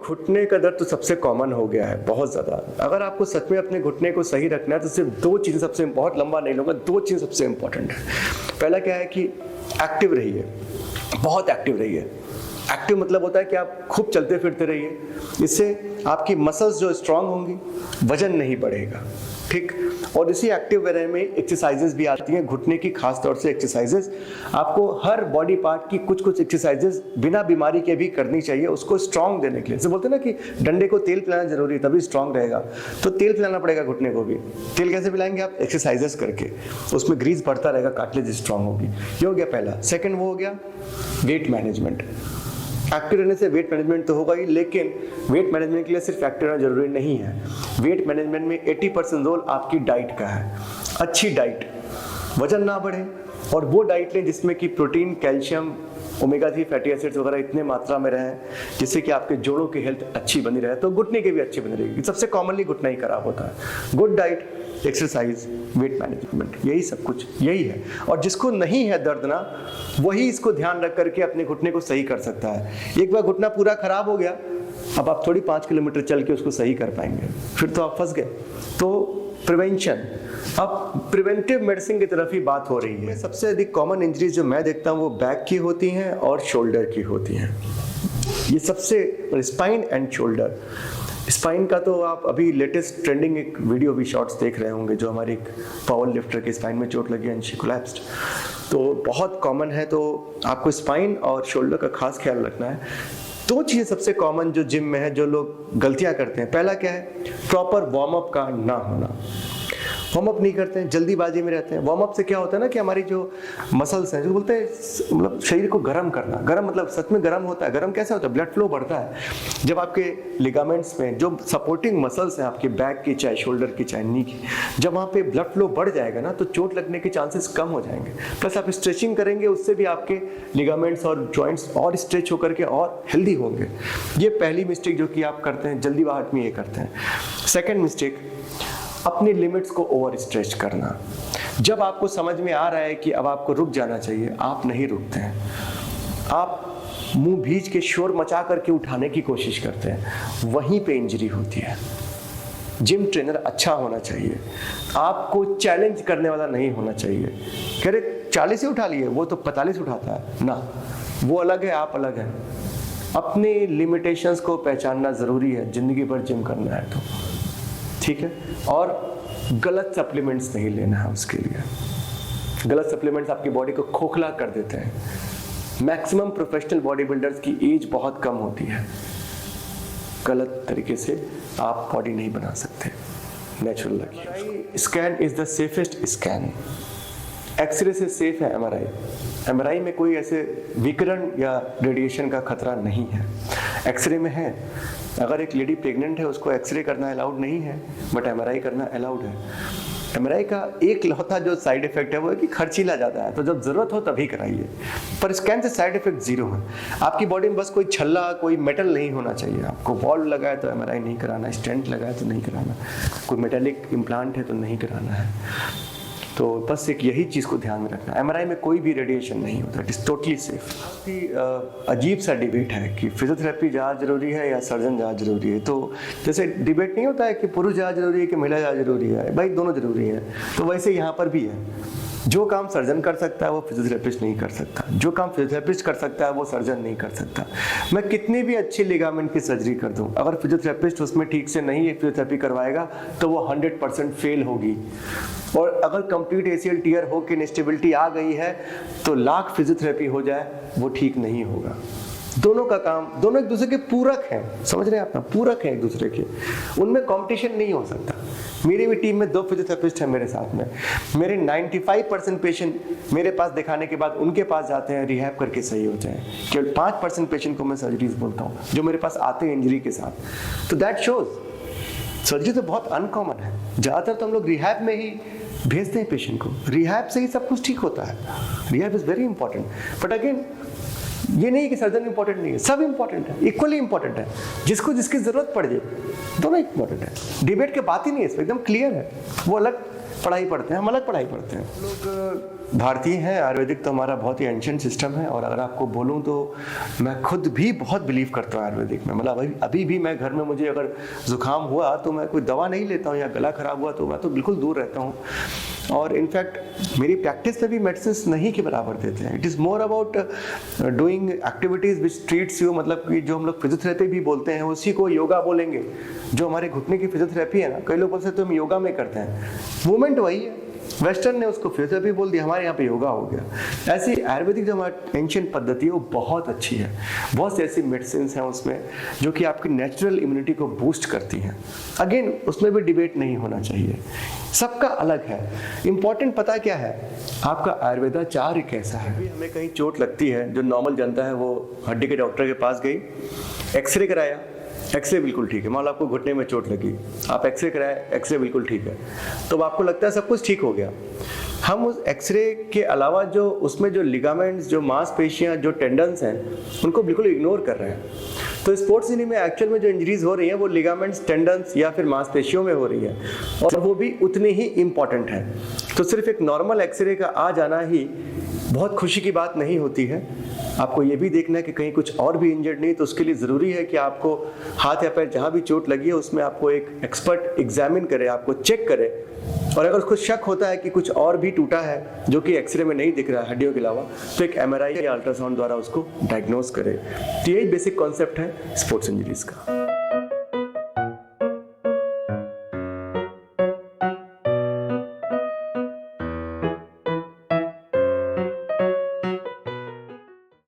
घुटने का दर्द तो सबसे कॉमन हो गया है, बहुत ज़्यादा। अगर आपको सच में अपने घुटने को सही रखना है तो सिर्फ दो चीज़ें सबसे, बहुत लंबा नहीं लूँगा, दो चीज़ें सबसे इंपॉर्टेंट है। पहला क्या है कि एक्टिव रहिए, बहुत एक्टिव रहिए। एक्टिव मतलब होता है कि आप खूब चलते फिरते रहिए, इससे आपकी मसल्स जो स्ट्रांग होंगी, वजन नहीं बढ़ेगा, ठीक। और इसी एक्टिव रहने में एक्सरसाइजेज भी आती हैं, घुटने की खास तौर से एक्सरसाइजेज। आपको हर बॉडी पार्ट की कुछ कुछ एक्सरसाइजेज बिना बीमारी के भी करनी चाहिए, उसको स्ट्रांग देने के लिए। जैसे बोलते हैं ना कि डंडे को तेल पिलाना जरूरी है तभी स्ट्रांग रहेगा, तो तेल पिलाना पड़ेगा घुटने को भी। तेल कैसे पिलाएंगे आप? एक्सरसाइजेस करके, उसमें ग्रीस बढ़ता रहेगा, कार्टिलेज स्ट्रांग होगी। ये हो गया पहला। सेकेंड वो हो गया वेट मैनेजमेंट। एक्टिव रहने से वेट मैनेजमेंट तो होगा ही, लेकिन वेट मैनेजमेंट के लिए सिर्फ एक्टिव रहना जरूरी नहीं है। वेट मैनेजमेंट में 80% रोल आपकी डाइट का है। अच्छी डाइट, वजन ना बढ़े, और वो डाइट लें जिसमें कि protein, calcium, omega 3 fatty acids वगैरह इतने मात्रा में रहें जिससे कि आपके जोड़ों की हेल्थ अच्छी बनी रहे, तो घुटने की भी अच्छी बनी रहेगी। सबसे कॉमनली घुटना ही खराब होता है। Good diet, exercise, weight management, यही सब कुछ यही है। और जिसको नहीं है दर्द ना, वही इसको ध्यान रख करके अपने घुटने को सही कर सकता है। एक बार घुटना पूरा खराब हो गया, अब आप थोड़ी 5 किलोमीटर चल के उसको सही कर पाएंगे, फिर तो आप फंस गए। तो प्रिवेंशन, अब प्रिवेंटिव मेडिसिन की तरफ ही बात हो रही है। सबसे अधिक कॉमन इंजरीज जो मैं देखता हूँ वो बैक की होती हैं और शोल्डर की होती हैं। ये सबसे, स्पाइन एंड शोल्डर। स्पाइन का तो आप अभी लेटेस्ट ट्रेंडिंग एक वीडियो भी शॉर्ट्स देख रहे होंगे, जो हमारे एक पावर लिफ्टर के स्पाइन में चोट लगी एंड शी कोलैप्स्ड, तो बहुत कॉमन है। तो आपको स्पाइन और शोल्डर का खास ख्याल रखना है। दो चीज़ें सबसे कॉमन जो जिम में है, जो लोग गलतियां करते हैं। पहला क्या है? प्रॉपर वार्म अप का ना होना। वार्म अप नहीं करते हैं, जल्दीबाजी में रहते हैं। वार्म अप से क्या होता है ना कि हमारी जो मसल्स हैं, जो बोलते हैं मतलब शरीर को गर्म करना। गर्म मतलब सच में गर्म होता है। गर्म कैसे होता है? ब्लड फ्लो बढ़ता है जब आपके लिगामेंट्स में जो सपोर्टिंग मसल्स हैं आपके बैक की, चाहे शोल्डर की, चाहे नी की, जब वहाँ पे ब्लड फ्लो बढ़ जाएगा ना तो चोट लगने के चांसेस कम हो जाएंगे। प्लस आप स्ट्रेचिंग करेंगे, उससे भी आपके लिगामेंट्स और जॉइंट्स और स्ट्रेच होकर के और हेल्दी होंगे। ये पहली मिस्टेक जो कि आप करते हैं, जल्दीबाहट में ये करते हैं। सेकेंड मिस्टेक, अपनी लिमिट्स को ओवर स्ट्रेच करना। जब आपको समझ में आ रहा है कि अब आपको रुक जाना चाहिए, आप नहीं रुकते हैं। आप मुंह भीज के शोर मचा करके उठाने की कोशिश करते हैं, वहीं पे इंजरी होती है। जिम ट्रेनर अच्छा होना चाहिए, आपको चैलेंज करने वाला नहीं होना चाहिए। कह रहे 40 ही उठा लिए, वो तो 45 उठाता है ना, वो अलग है, आप अलग हैं। अपने लिमिटेशंस को पहचानना जरूरी है जिंदगी भर जिम करना है तो, ठीक है। और गलत सप्लीमेंट्स नहीं लेना है उसके लिए। गलत सप्लीमेंट्स आपकी बॉडी को खोखला कर देते हैं। मैक्सिमम प्रोफेशनल बॉडी बिल्डर्स की एज बहुत कम होती है। गलत तरीके से आप बॉडी नहीं बना सकते, नेचुरल लगे। Scan is the safest scan. X-ray से सेफ है एमआरआई। एमआरआई में कोई ऐसे विकिरण या रेडिएशन का खतरा नहीं है। एक्सरे में है। अगर एक लेडी प्रेग्नेंट है, उसको एक्सरे करना अलाउड नहीं है, बट एमआरआई करना अलाउड है। एमआरआई का एक लौता जो साइड इफेक्ट है वो है कि खर्चीला ज़्यादा है, तो जब ज़रूरत हो तभी कराइए। पर स्कैन से साइड इफेक्ट जीरो है। आपकी बॉडी में बस कोई छल्ला, कोई मेटल नहीं होना चाहिए। आपको वॉल्व लगा है तो एमआरआई नहीं कराना, स्टेंट लगा है तो नहीं कराना, कोई मेटेलिक इम्प्लांट है तो नहीं कराना है। तो बस एक यही चीज़ को ध्यान में रखना। एमआरआई में कोई भी रेडिएशन नहीं होता, इट इज़ टोटली सेफ। काफ़ी अजीब सा डिबेट है कि फिजियोथेरेपी ज़्यादा जरूरी है या सर्जन ज़्यादा जरूरी है। तो जैसे डिबेट नहीं होता है कि पुरुष ज़्यादा जरूरी है कि महिला ज़्यादा जरूरी है, भाई दोनों जरूरी है। तो वैसे यहाँ पर भी है, जो काम सर्जन कर सकता है वो फिजियोथेरेपिस्ट नहीं कर सकता, जो काम फिजियोथेरेपिस्ट कर सकता है वो सर्जन नहीं कर सकता। मैं कितनी भी अच्छी लिगामेंट की सर्जरी कर दूं, अगर फिजियोथेरेपिस्ट उसमें ठीक से नहीं फिजियोथेरेपी करवाएगा तो वो 100% फेल होगी। और अगर कंप्लीट एसीएल टियर हो के इंस्टेबिलिटी आ गई है तो लाख फिजियोथेरेपी हो जाए वो ठीक नहीं होगा। दोनों का काम, दोनों एक दूसरे के पूरक हैं, समझ रहे हैं आप ना, पूरक हैं एक दूसरे के, उनमें कंपटीशन नहीं हो सकता। मेरी भी टीम में 2 फिजियोथेरेपिस्ट हैं मेरे साथ में। मेरे 95% पेशेंट मेरे पास दिखाने के बाद उनके पास जाते हैं, रिहैब करके सही होते हैं। केवल 5% पेशेंट को मैं सर्जरीज बोलता हूँ जो मेरे पास आते हैं इंजरी के साथ। तो दैट शोज सर्जरी तो बहुत अनकॉमन है। ज़्यादातर तो हम लोग रिहैब में ही भेजते हैं पेशेंट को, रिहैब से ही सब कुछ ठीक होता है। Rehab is very important. But again ये नहीं कि सर्जन इंपॉर्टेंट नहीं है, सब इंपॉर्टेंट है, इक्वली इंपॉर्टेंट है। जिसको जिसकी जरूरत पड़ जाए, दोनों इंपॉर्टेंट है। डिबेट की बात ही नहीं है, इसमें एकदम क्लियर है। वो अलग पढ़ाई पढ़ते हैं, हम अलग पढ़ाई पढ़ते हैं। लोग भारतीय हैं, आयुर्वेदिक तो हमारा बहुत ही एंशिएंट सिस्टम है। और अगर आपको बोलूं तो मैं खुद भी बहुत बिलीव करता हूँ आयुर्वेदिक में। मतलब अभी भी मैं घर में, मुझे अगर जुकाम हुआ तो मैं कोई दवा नहीं लेता हूँ, या गला खराब हुआ तो मैं तो बिल्कुल दूर रहता हूँ। और इनफैक्ट मेरी प्रैक्टिस में भी मेडिसिन नहीं के बराबर देते हैं। It is more about doing activities which treats you, मतलब कि जो हम लोग फिजियोथेरेपी भी बोलते हैं उसी को योगा बोलेंगे। जो हमारे घुटने की फिजियोथेरेपी है ना, कई लोग बोलते हैं तो हम योगा में करते हैं, मूवमेंट वही है। वेस्टर्न ने उसको फिजियोथेरेपी बोल दिया, हमारे यहाँ पे योगा हो गया। ऐसी आयुर्वेदिक जो हमारी एंशिएंट पद्धति है वो बहुत अच्छी है। बहुत सी ऐसी मेडिसिन हैं उसमें जो कि आपकी नेचुरल इम्यूनिटी को बूस्ट करती हैं। अगेन उसमें भी डिबेट नहीं होना चाहिए, सबका अलग है। इंपॉर्टेंट पता क्या है, आपका आयुर्वेदाचार्य कैसा है। अभी हमें कहीं चोट लगती है, जो नॉर्मल जनता है वो हड्डी के डॉक्टर के पास गई, एक्सरे कराया, एक्सरे बिल्कुल ठीक है। मान लो आपको घुटने में चोट लगी, आप एक्सरे कराए, एक्सरे बिल्कुल ठीक है, तो आपको लगता है सब कुछ ठीक हो गया। हम उस एक्सरे के अलावा जो उसमें जो लिगामेंट्स, जो मांसपेशियां, जो टेंडन्स हैं, उनको बिल्कुल इग्नोर कर रहे हैं। तो स्पोर्ट्स इंजरी में एक्चुअल में जो इंजरीज हो रही हैं वो लिगामेंट्स, टेंडन्स या फिर मांसपेशियों में हो रही है, और वो भी उतनी ही इम्पॉर्टेंट है। तो सिर्फ एक नॉर्मल एक्सरे का आ जाना ही बहुत खुशी की बात नहीं होती है। आपको ये भी देखना है कि कहीं कुछ और भी इंजर्ड नहीं, तो उसके लिए ज़रूरी है कि आपको हाथ या पैर जहाँ भी चोट लगी है उसमें आपको एक एक्सपर्ट एग्जामिन करे, आपको चेक करे। और अगर उसको शक होता है कि कुछ और भी टूटा है जो कि एक्सरे में नहीं दिख रहा है हड्डियों के अलावा, तो एक MRI या अल्ट्रासाउंड द्वारा उसको डायग्नोज करे। तो यही बेसिक कॉन्सेप्ट है स्पोर्ट्स इंजरीज का।